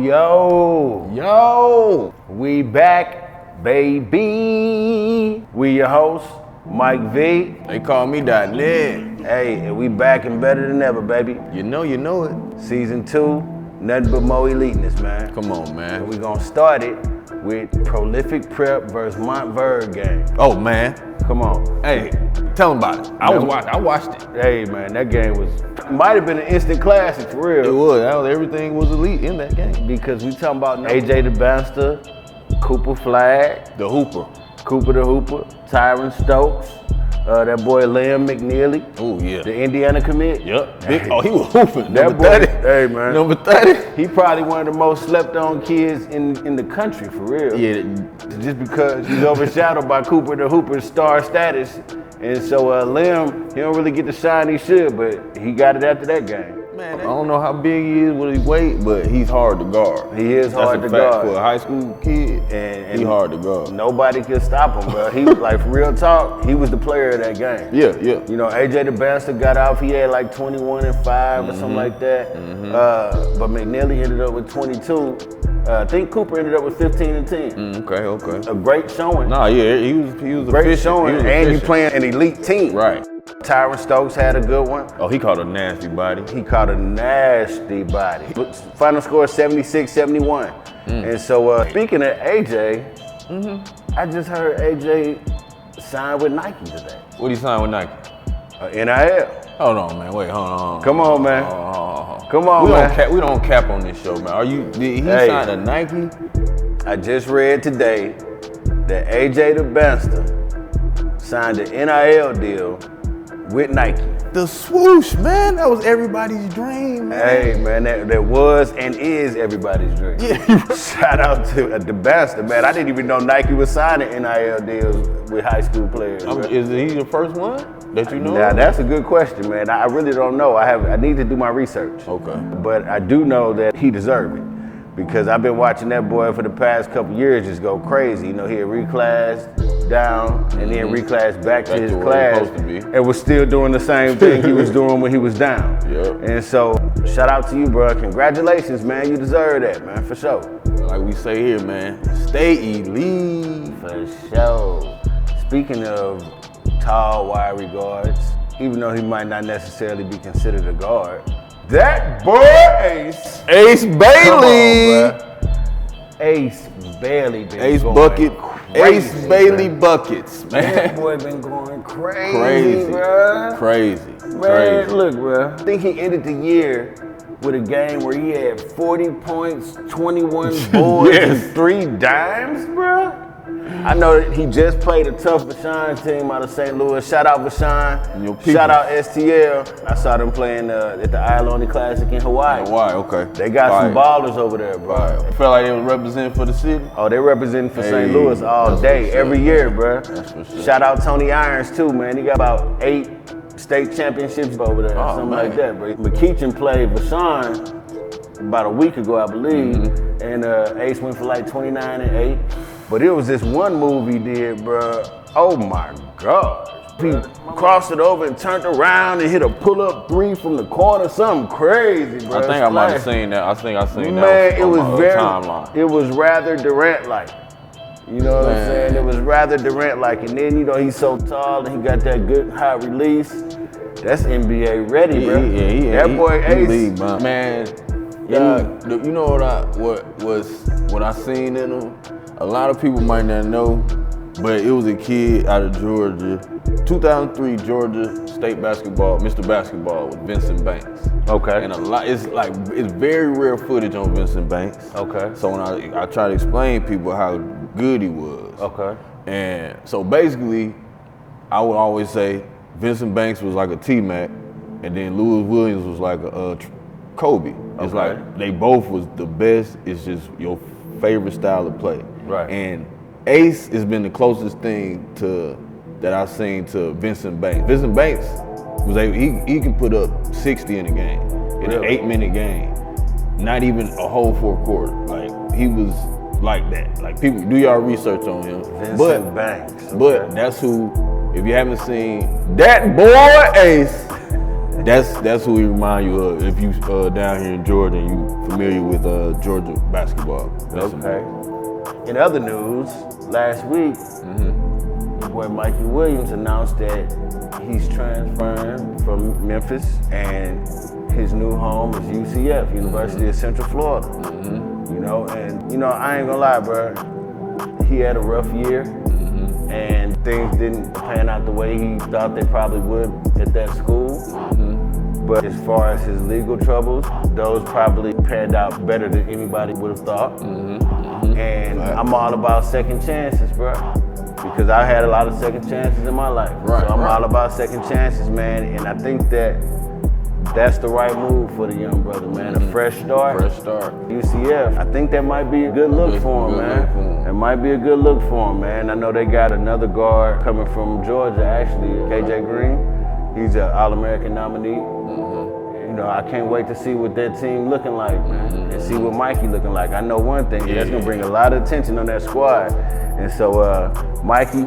Yo. We back, baby. We your hosts, Mike V. They call me .NIL. Hey, and we back and better than ever, baby. You know it. Season 2, nothing but more eliteness, man. Come on, man. And we gonna start it with Prolific Prep versus Montverde game. Oh, man. Come on. Hey, tell them about it. I watched it. Hey, man, that game might have been an instant classic for real. It was. Everything was elite in that game. Because we talking about AJ Dybantsa, Cooper Flag, The Hooper. Cooper the Hooper, Tyron Stokes, that boy Liam McNeely. Oh, yeah. The Indiana commit. Yep. He was hooping. That boy, 30. hey, man. Number 30. He probably one of the most slept on kids in the country, for real. Yeah. Just because he's overshadowed by Cooper the Hooper's star status. And so Liam, he don't really get the shine he should, but he got it after that game. Man, I don't know how big he is with his weight, but he's hard to guard. He is hard to That's a fact guard. for a high school kid, and he's hard to guard. Nobody can stop him, bro. He was like, for real talk, he was the player of that game. Yeah. You know, AJ Dybantsa got off, he had like 21 and 5 or something like that. But McNeely ended up with 22. I think Cooper ended up with 15 and 10. Okay. A great showing. Nah, yeah, he was Great efficient. showing, and you playing an elite team. Right. Tyron Stokes had a good one. Oh, he caught a nasty body. He caught a nasty body. Final score 76-71. And so speaking of AJ, I just heard AJ sign with Nike today. What he signed with Nike? NIL. Hold on, man. Wait, hold on. Come on, man. Hold on. Come on, man. We don't cap on this show, man. Did he sign a Nike? I just read today that AJ Dybantsa signed an NIL deal with Nike. The swoosh, man. That was everybody's dream, man. Hey, man, that was and is everybody's dream. Yeah. Shout out to Dabansta, man. I didn't even know Nike was signing NIL deals with high school players. Is he the first one that you know? Now, that's a good question, man. I really don't know. I need to do my research. Okay. But I do know that he deserved it because I've been watching that boy for the past couple years just go crazy. You know, he had reclassed down and then reclassed back to his class and was still doing the same thing he was doing when he was down. Yep. And so, shout out to you, bro. Congratulations, man. You deserve that, man, for sure. Like we say here, man, stay elite. For sure. Speaking of tall, wiry guards, even though he might not necessarily be considered a guard, that boy Ace Bailey. Come on, bro. Ace Bailey been Ace going bucket. crazy, Ace Bailey man. buckets, man. That boy been going crazy, bro. Crazy. Man, look, bro. I think he ended the year with a game where he had 40 points, 21 boards, and 3 dimes, bro. I know that he just played a tough Vashawn team out of St. Louis. Shout out Vashawn. Shout out STL. I saw them playing at the ALIJAH Classic in Hawaii. Okay. They got some ballers over there, bro. I felt like they was representing for the city. Oh, they representing for St. Louis all day, every year, bro. That's for sure. Shout out Tony Irons too, man. He got about 8 state championships over there, something like that, bro. McKeachin played Vashawn about a week ago, I believe, and Ace went for like 29 and 8. But it was this one move he did, bro. Oh my God. He crossed it over and turned around and hit a pull-up 3 from the corner, something crazy, bro. I think I might have seen that. I think I seen that. Man, it was timeline. It was rather Durant-like. You know what I'm saying? It was rather Durant-like. And then, you know, he's so tall and he got that good high release. That's NBA ready, bro. That boy Ace. League, man. You know what I seen in him? A lot of people might not know, but it was a kid out of Georgia. 2003 Georgia State basketball, Mr. Basketball with Vincent Banks. Okay. And it's very rare footage on Vincent Banks. Okay. So when I try to explain to people how good he was. Okay. And so basically, I would always say Vincent Banks was like a T-Mac, and then Louis Williams was like a Kobe. It's like they both was the best. It's just your favorite style of play. Right. And Ace has been the closest thing that I've seen to Vincent Banks. Vincent Banks was he can put up 60 in a game, in an 8-minute game. Not even a whole 4th quarter. Like he was like that. Like people do y'all research on him. Vincent Banks. But that's who, if you haven't seen that boy Ace, That's who he remind you of if you down here in Georgia and you familiar with Georgia basketball. Okay. In other news, last week, your boy Mikey Williams announced that he's transferring from Memphis and his new home is UCF, University of Central Florida. You know, and I ain't gonna lie, bro. He had a rough year, and things didn't pan out the way he thought they probably would at that school. But as far as his legal troubles, those probably panned out better than anybody would have thought. And I'm all about second chances, bro. Because I had a lot of second chances in my life. So I'm all about second chances, man. And I think that's the right move for the young brother, man. A fresh start. UCF. I think that might be a good look for him, man. It might be a good look for him, man. I know they got another guard coming from Georgia, actually, KJ Green. He's an All-American nominee. You know, I can't wait to see what that team looking like, man, and see what Mikey looking like. I know one thing, that's gonna bring a lot of attention on that squad. And so, Mikey,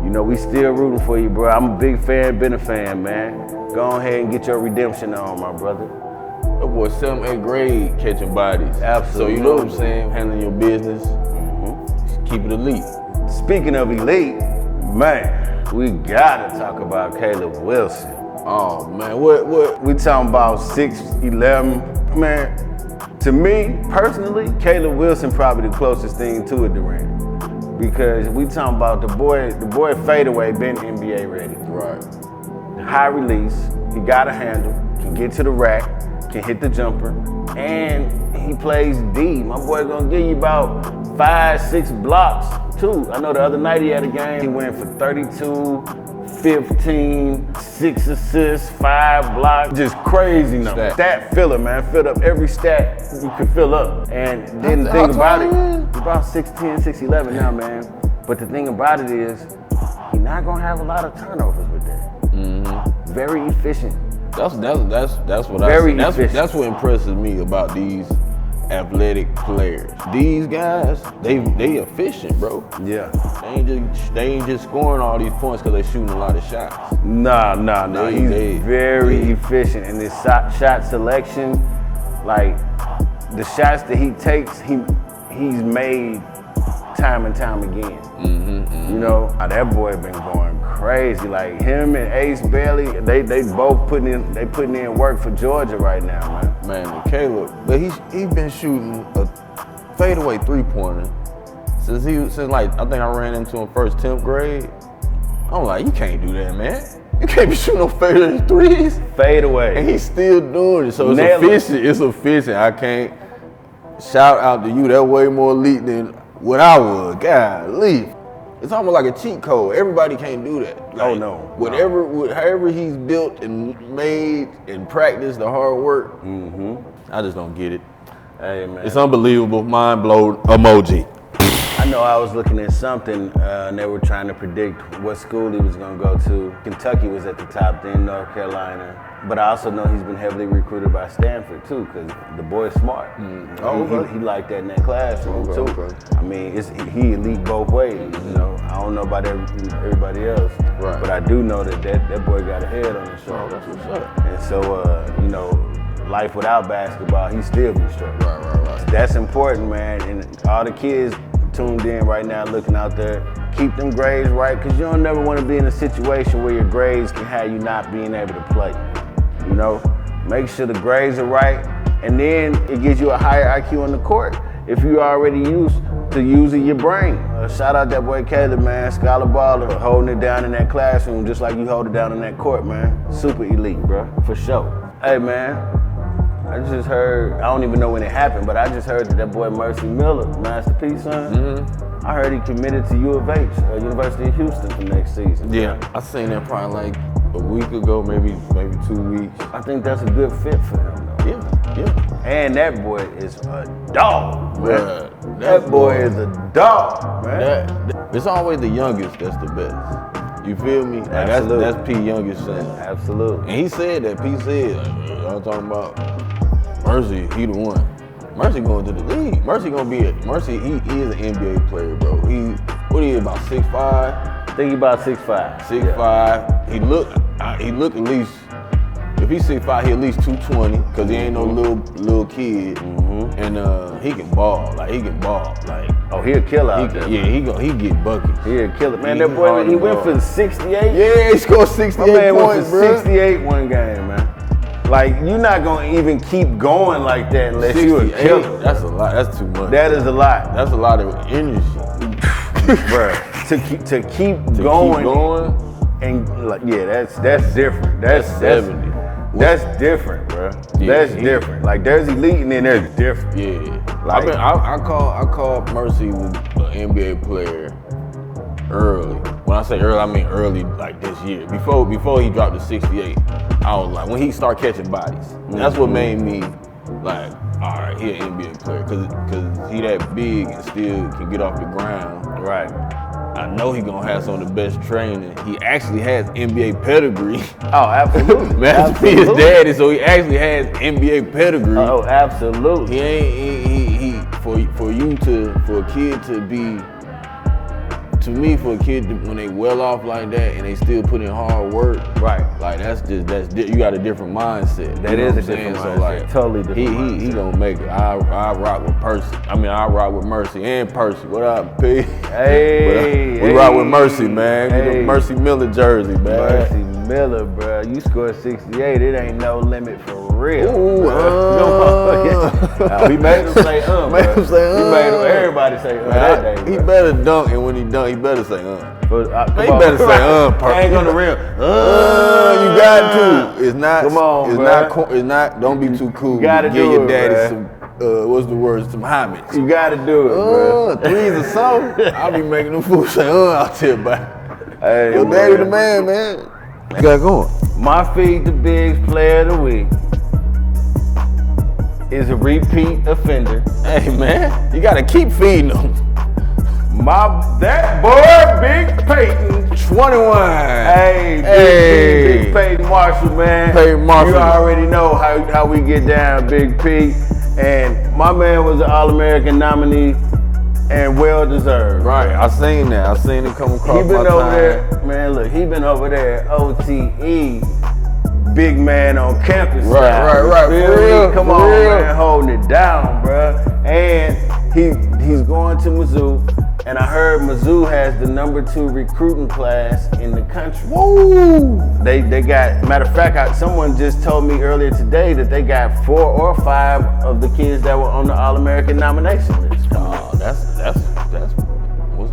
you know, we still rooting for you, bro. I'm a big fan, been a fan, man. Go ahead and get your redemption on, my brother. That boy, 7th, 8th grade catching bodies. Absolutely. So you know what I'm saying, handling your business, keep it elite. Speaking of elite, man, we gotta talk about Caleb Wilson. Oh man, what? We talking about 6'11", man. To me, personally, Caleb Wilson probably the closest thing to a Durant. Because we talking about the boy fadeaway been NBA ready. Right. High release, he got a handle, can get to the rack, can hit the jumper, and he plays D. My boy gonna give you about 5-6 blocks too. I know the other night he had a game, he went for 32, 15, 6 assists, 5 blocks, just crazy numbers. Stat filler, man. Filled up every stat you could fill up. And then the thing about it, he's about 6'10", 6'11" now, man. But the thing about it is, he's not gonna have a lot of turnovers with that. Very efficient. That's what impresses me about these athletic players. These guys, they efficient, bro. Yeah. They ain't just scoring all these points because they shooting a lot of shots. Nah. He's very efficient in his shot selection. Like the shots that he takes, he's made time and time again. You know, that boy been going crazy. Like him and Ace Bailey, they both putting in work for Georgia right now, man. Man, and Caleb, but he's been shooting a fadeaway 3-pointer since like I think I ran into him first 10th grade. I'm like, you can't do that, man. You can't be shooting no fadeaway threes. Fadeaway. And he's still doing it. So it's efficient. It's efficient. I can't shout out to you. That way more elite than what I was. Golly. It's almost like a cheat code. Everybody can't do that. Like, however he's built and made and practiced the hard work, I just don't get it. Hey, man. It's unbelievable. Mind blown emoji. I know I was looking at something and they were trying to predict what school he was going to go to. Kentucky was at the top, then North Carolina. But I also know he's been heavily recruited by Stanford too, because the boy's smart. He liked that in that classroom too. I mean, he elite both ways. You know, I don't know about everybody else, but I do know that boy got a head on his shoulders. And so, you know, life without basketball, he still be straight. Right. That's important, man. And all the kids tuned in right now, looking out there, keep them grades right, because you don't never want to be in a situation where your grades can have you not being able to play. You know, make sure the grades are right, and then it gives you a higher IQ on the court if you're already used to using your brain. Shout out that boy Caleb, man, scholar baller, holding it down in that classroom just like you hold it down in that court, man. Super elite, bro, for sure. Hey, man, I just heard, I don't even know when it happened, but I just heard that boy Mercy Miller, Master P, son, I heard he committed to U of H, University of Houston for next season. Yeah, I seen that probably like a week ago, maybe 2 weeks. I think that's a good fit for him, though. Yeah. And that boy is a dog, man. That boy is a dog, man. It's always the youngest that's the best. You feel me? Like that's P youngest son. Absolutely. And he said that. P said, y'all talking about Mercy, he the one. Mercy going to the league. Mercy he is an NBA player, bro. What he about 6'5"? I think he about 6'5". 6'5". He look at least If he's 6'5", he at least 220, cause he ain't no little kid, and he can ball. Like he can ball. Like he'll kill out there. Yeah, he get buckets. He'll kill it, man. That boy, he went for 68. Yeah, he scored 68 My man points, went for 68 one game, man. Like you're not gonna even keep going like that unless you a killer. That's a lot. That's too much. That is a lot. That's a lot of energy, bruh. To keep going. And like, yeah, that's different. That's 70. That's different, bro. Yeah, that's different. Like there's elite and then there's different. Yeah. Like I called Mercy with an NBA player early. When I say early, I mean early like this year. Before he dropped to 68, I was like, when he started catching bodies. That's what made me like, all right, he an NBA player. Cause he that big and still can get off the ground. Right. I know he gonna have some of the best training. He actually has NBA pedigree. Oh, absolutely. That's his daddy, so he actually has NBA pedigree. Oh, absolutely. For a kid to be, to me, for a kid to, when they well off like that and they still put in hard work, right? Like you got a different mindset. That is a different mindset. So like totally different. He gonna make it. I rock with Percy. I mean, I rock with Mercy and Percy. What up, P? Hey, we rock with Mercy, man. Get a Mercy Miller jersey, man. Mercy Miller, bro. You scored 68. It ain't no limit for real. Ooh, we made him say everybody say that day. He better dunk, and when he dunk, he better say He better say I ain't gonna rim. You got to. It's not. Come on, it's not. Don't be too cool. You gotta Get your daddy bro. some. What's the word? Some homage. You gotta do it, bro. Threes or something. I'll be making them fools say out there, but hey, your daddy the man. You got going. My Feed the Bigs player of the week is a repeat offender. Hey man, you gotta keep feeding them. That boy, Big Peyton. 21. Hey, Big Peyton Marshall, man. Peyton Marshall. You already know how we get down, Big P. And my man was an All-American nominee and well-deserved. Right, I seen that. I seen it come across He been over there, man, look, he been over there at OTE, big man on campus. Right. For real, Come on, man, holding it down, bro. And he's going to Mizzou. And I heard Mizzou has the #2 recruiting class in the country. Woo! They got, matter of fact, someone just told me earlier today that they got 4 or 5 of the kids that were on the All-American nomination list. Oh,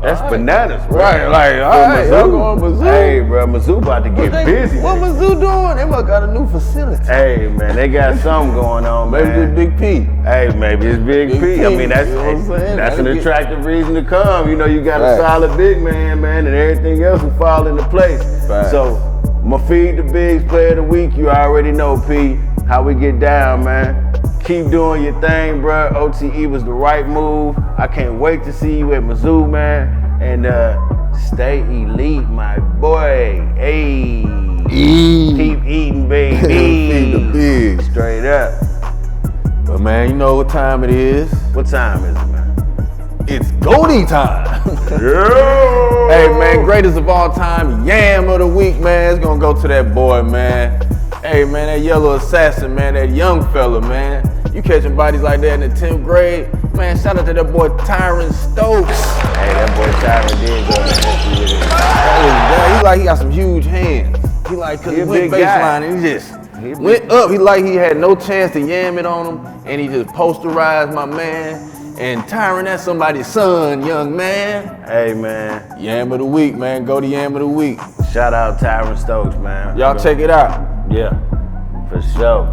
that's bananas, bro. Right, like, all right, y'all going Mizzou. Hey, bro, Mizzou about to get busy. What Mizzou doing? They must got a new facility. Hey, man, they got something going on, maybe man. Maybe it's Big P. Hey, maybe it's Big P. I mean, that's an attractive reason to come. You know, you got a solid big man, and everything else will fall into place. Right. So, my Feed the Bigs player of the week, you already know, P, how we get down, man. Keep doing your thing, bro. OTE was the right move. I can't wait to see you at Mizzou, man. And stay elite, my boy. Hey. Keep eating, baby. Feed the Bigs. Straight up. But man, you know what time it is? What time is it, man? It's Goldie time. Yeah. Hey, man, greatest of all time, Yam of the week, man. It's gonna go to that boy, man. Hey, man, that yellow assassin, man, that young fella, man. You catching bodies like that in the 10th grade? Man, shout out to that boy Tyron Stokes. Hey, that boy Tyron did go in. He like he got some huge hands. He like, cause he went baseline and he just went up. He like he had no chance to yam it on him, and he just posterized my man. And Tyron, that's somebody's son, young man. Hey, man. Yam of the week, man. Go to Yam of the week. Shout out Tyron Stokes, man. Y'all check it out. Yeah, for sure.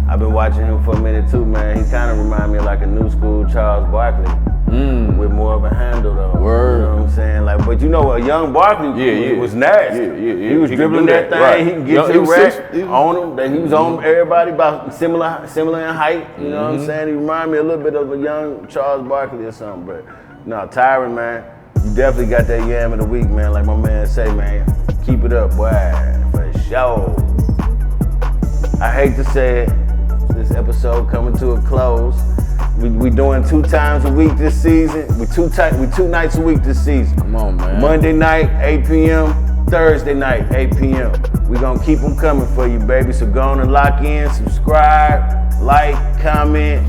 I've been watching him for a minute too, man. He kind of reminds me of like a new school Charles Barkley. With more of a handle though. Word. You know what I'm saying? Like, but you know, a young Barkley was nasty. Yeah. He was dribbling that thing. Right. He can get to the rack on him. He was on everybody about similar in height. You know what I'm saying? He reminded me a little bit of a young Charles Barkley or something. But no, Tyron, man, you definitely got that Yam of the week, man. Like my man say, man, keep it up, boy, for sure. I hate to say it. This episode coming to a close. We doing 2 times a week this season. We 2 nights a week this season. Come on, man. Monday night, 8 p.m. Thursday night, 8 p.m. We gonna keep them coming for you, baby. So go on and lock in, subscribe, like, comment.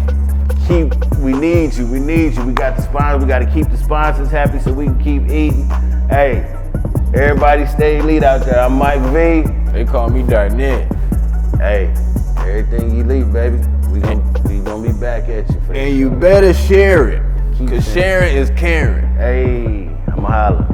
We need you. We got the sponsors. We gotta keep the sponsors happy so we can keep eating. Hey, everybody stay elite out there. I'm Mike V. They call me .net. Hey, everything elite, baby. We gonna be back at you. And you better share it. Cause sharing is caring. Hey, I'ma holla.